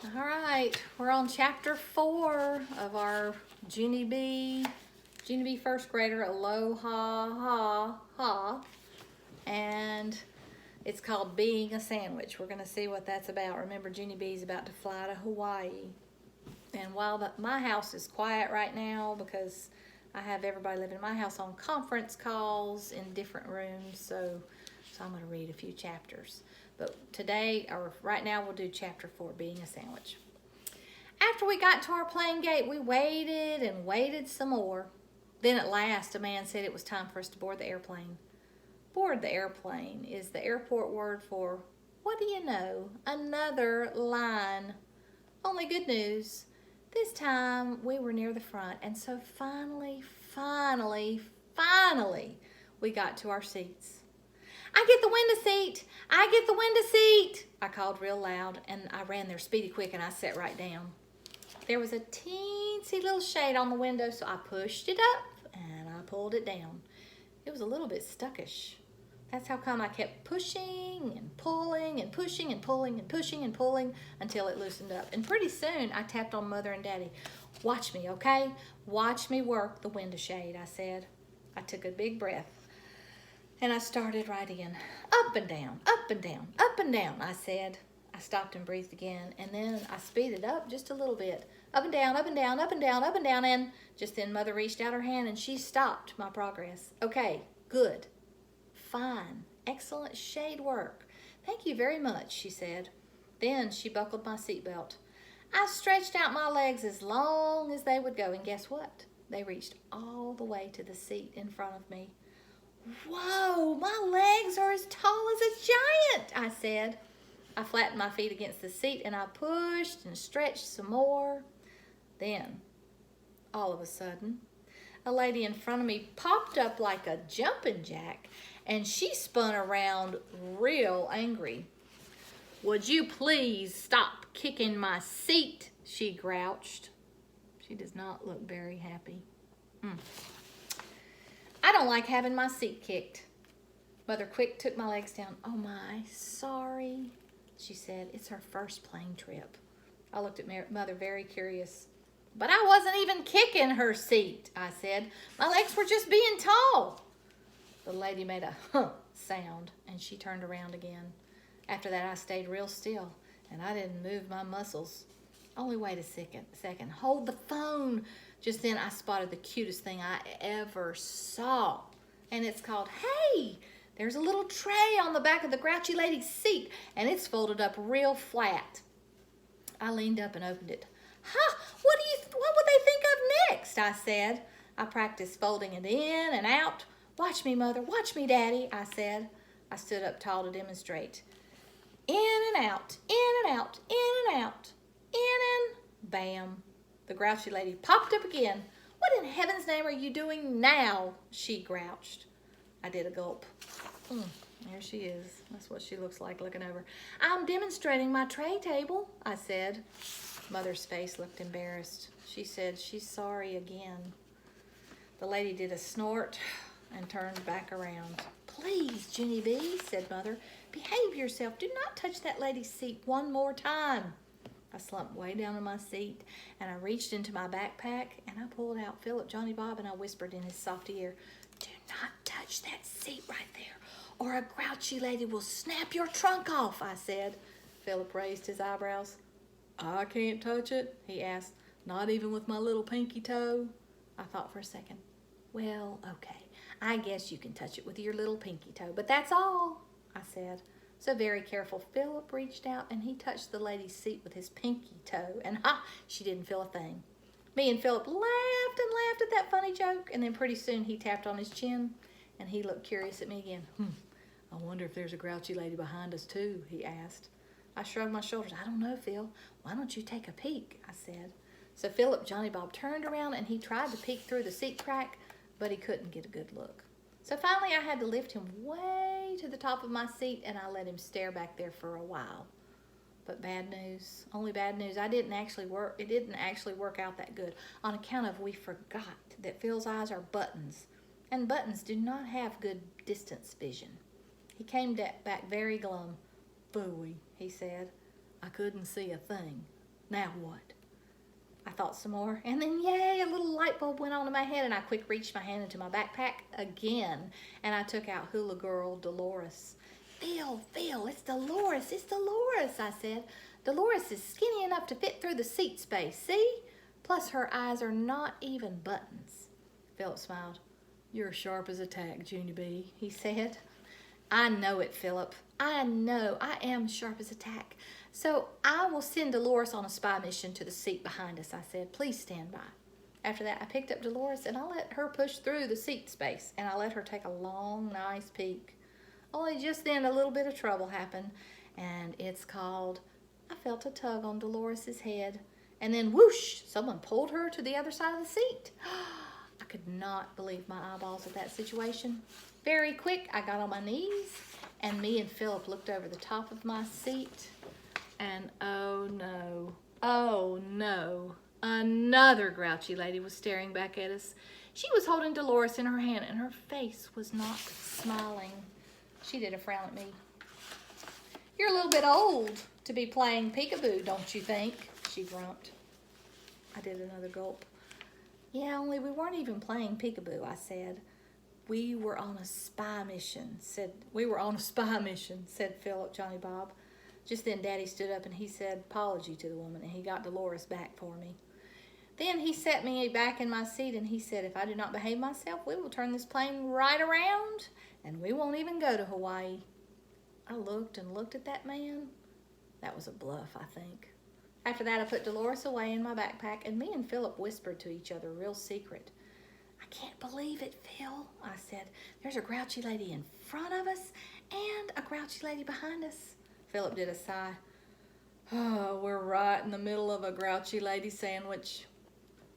All right, we're on chapter 4 of our Junie B first grader Aloha-ha-ha, and it's called Being a Sandwich. We're going to see what that's about. Remember, Junie B is about to fly to Hawaii. And while my house is quiet right now because I have everybody living in my house on conference calls in different rooms, so I'm going to read a few chapters. But today, or right now, we'll do chapter 4, Being a Sandwich. After we got to our plane gate, we waited and waited some more. Then at last, a man said it was time for us to board the airplane. Board the airplane is the airport word for, what do you know, another line. Only good news. This time, we were near the front, and so finally, we got to our seats. I get the window seat. I get the window seat. I called real loud, and I ran there speedy quick, and I sat right down. There was a teensy little shade on the window, so I pushed it up, and I pulled it down. It was a little bit stuckish. That's how come I kept pushing and pulling and pushing and pulling and pushing and pulling until it loosened up. And pretty soon, I tapped on Mother and Daddy. Watch me, okay? Watch me work the window shade, I said. I took a big breath. And I started right in. Up and down, up and down, up and down, I said. I stopped and breathed again, and then I speeded up just a little bit. Up and down, up and down, up and down, up and down, and just then Mother reached out her hand and she stopped my progress. Okay, good, fine, excellent shade work. Thank you very much, she said. Then she buckled my seatbelt. I stretched out my legs as long as they would go, and guess what? They reached all the way to the seat in front of me. Whoa, my legs are as tall as a giant, I said. I flattened my feet against the seat and I pushed and stretched some more. Then, all of a sudden, a lady in front of me popped up like a jumping jack and she spun around real angry. Would you please stop kicking my seat? She grouched. She does not look very happy. I don't like having my seat kicked. Mother quick took my legs down. Oh my, sorry, she said. It's her first plane trip. I looked at Mother very curious. But I wasn't even kicking her seat, I said. My legs were just being tall. The lady made a huh sound and she turned around again. After that, I stayed real still and I didn't move my muscles. Only wait a second. Hold the phone. Just then I spotted the cutest thing I ever saw. And it's called, hey, there's a little tray on the back of the grouchy lady's seat and it's folded up real flat. I leaned up and opened it. Huh, what would they think of next? I said. I practiced folding it in and out. Watch me, Mother, watch me, Daddy, I said. I stood up tall to demonstrate. In and out, in and out, in and out. In and bam. The grouchy lady popped up again. What in heaven's name are you doing now? She grouched. I did a gulp. There she is. That's what she looks like looking over. I'm demonstrating my tray table, I said. Mother's face looked embarrassed. She said she's sorry again. The lady did a snort and turned back around. Please, Junie B, said Mother, behave yourself. Do not touch that lady's seat one more time. I slumped way down in my seat, and I reached into my backpack, and I pulled out Philip, Johnny Bob, and I whispered in his soft ear, do not touch that seat right there, or a grouchy lady will snap your trunk off, I said. Philip raised his eyebrows. I can't touch it, he asked, not even with my little pinky toe. I thought for a second. Well, okay, I guess you can touch it with your little pinky toe, but that's all, I said. So very careful, Philip reached out and he touched the lady's seat with his pinky toe, and ha, she didn't feel a thing. Me and Philip laughed and laughed at that funny joke, and then pretty soon he tapped on his chin and he looked curious at me again. I wonder if there's a grouchy lady behind us too, he asked. I shrugged my shoulders. I don't know, Phil. Why don't you take a peek, I said. So Philip, Johnny Bob turned around and he tried to peek through the seat crack, but he couldn't get a good look. So finally I had to lift him way to the top of my seat and I let him stare back there for a while. But bad news, only bad news. It didn't actually work out that good on account of we forgot that Phil's eyes are buttons and buttons do not have good distance vision. He came back very glum. Phooey, he said. I couldn't see a thing. Now what? I thought some more, and then yay, a little light bulb went on in my head, and I quick reached my hand into my backpack again, and I took out Hula Girl Dolores. Phil, it's Dolores, I said. Dolores is skinny enough to fit through the seat space, see? Plus her eyes are not even buttons. Philip smiled. You're sharp as a tack, Junie B, he said. I know it, Philip. I know. I am sharp as a tack. So I will send Dolores on a spy mission to the seat behind us, I said. Please stand by. After that, I picked up Dolores and I let her push through the seat space and I let her take a long, nice peek. Only just then a little bit of trouble happened, and it's called, I felt a tug on Dolores's head, and then whoosh, someone pulled her to the other side of the seat. I could not believe my eyeballs at that situation. Very quick, I got on my knees, and me and Philip looked over the top of my seat, and oh no, another grouchy lady was staring back at us. She was holding Dolores in her hand, and her face was not smiling. She did a frown at me. You're a little bit old to be playing peekaboo, don't you think? She grumped. I did another gulp. Yeah, only we weren't even playing peekaboo, I said. We were on a spy mission, said Philip Johnny Bob. Just then Daddy stood up and he said apology to the woman, and he got Dolores back for me. Then he set me back in my seat and he said, if I do not behave myself, we will turn this plane right around and we won't even go to Hawaii. I looked and looked at that man. That was a bluff, I think. After that, I put Dolores away in my backpack, and me and Philip whispered to each other real secret. I can't believe it, Phil, I said. There's a grouchy lady in front of us and a grouchy lady behind us. Philip did a sigh. Oh, we're right in the middle of a grouchy lady sandwich.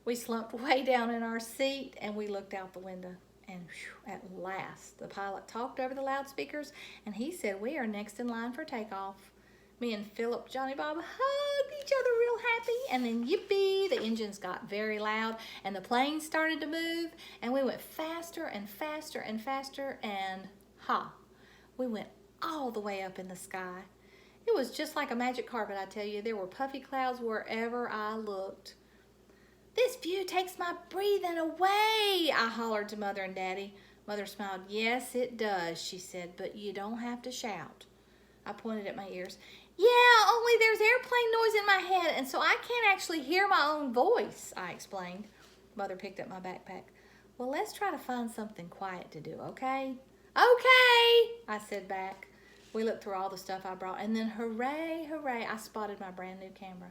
We slumped way down in our seat, and we looked out the window. And whew, at last, the pilot talked over the loudspeakers, and he said, we are next in line for takeoff. Me and Philip Johnny Bob hugged each other real happy, and then yippee, the engines got very loud, and the plane started to move, and we went faster and faster and faster, and we went all the way up in the sky. It was just like a magic carpet, I tell you. There were puffy clouds wherever I looked. This view takes my breathing away, I hollered to Mother and Daddy. Mother smiled. Yes, it does, she said, but you don't have to shout. I pointed at my ears. Yeah, only there's airplane noise in my head, and so I can't actually hear my own voice, I explained. Mother picked up my backpack. Well, let's try to find something quiet to do, okay? Okay, I said back. We looked through all the stuff I brought, and then hooray, I spotted my brand new camera.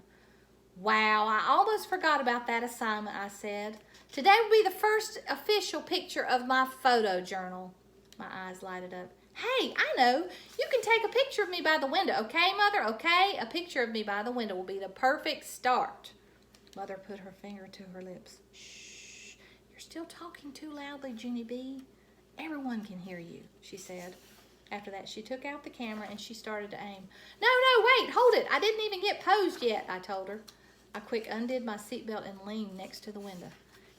Wow, I almost forgot about that assignment, I said. Today will be the first official picture of my photo journal. My eyes lighted up. Hey, I know. You can take a picture of me by the window, okay, Mother? Okay? A picture of me by the window will be the perfect start. Mother put her finger to her lips. Shh, you're still talking too loudly, Junie B. Everyone can hear you, she said. After that, she took out the camera and she started to aim. No, wait, hold it. I didn't even get posed yet, I told her. I quick undid my seatbelt and leaned next to the window.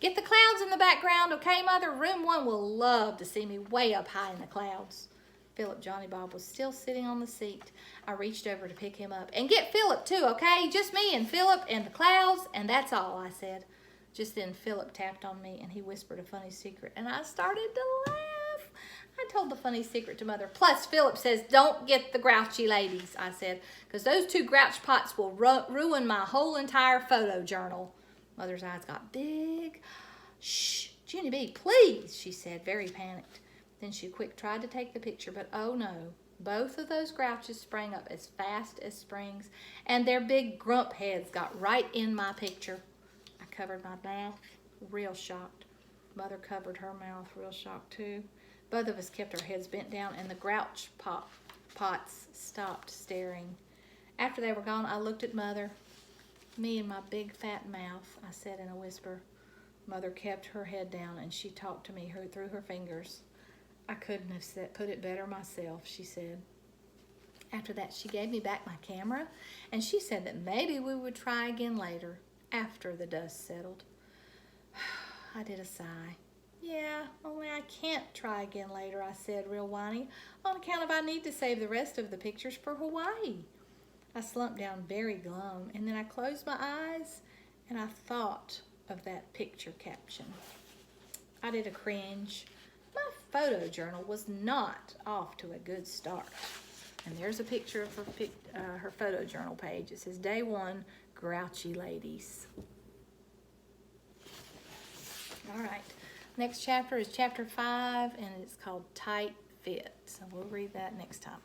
Get the clouds in the background, okay, Mother? Room 1 will love to see me way up high in the clouds. Philip Johnny Bob was still sitting on the seat. I reached over to pick him up. And get Philip too, okay? Just me and Philip and the clouds, and that's all, I said. Just then, Philip tapped on me and he whispered a funny secret, and I started to laugh. I told the funny secret to Mother. Plus, Philip says, don't get the grouchy ladies, I said, because those 2 grouch pots will ruin my whole entire photo journal. Mother's eyes got big. Shh, Junie B, please, she said, very panicked. Then she quick tried to take the picture, but oh no. Both of those grouches sprang up as fast as springs, and their big grump heads got right in my picture. I covered my mouth, real shocked. Mother covered her mouth, real shocked too. Both of us kept our heads bent down, and the grouch pots stopped staring. After they were gone, I looked at Mother. Me and my big fat mouth, I said in a whisper. Mother kept her head down, and she talked to me through her fingers. I couldn't have put it better myself, she said. After that, she gave me back my camera, and she said that maybe we would try again later, after the dust settled. I did a sigh. Yeah, only I can't try again later, I said, real whiny, on account of I need to save the rest of the pictures for Hawaii. I slumped down very glum, and then I closed my eyes and I thought of that picture caption. I did a cringe. My photo journal was not off to a good start. And there's a picture of her photo journal page. It says, Day 1, Grouchy Ladies. All right. Next chapter is chapter 5, and it's called Tight Fit. So we'll read that next time.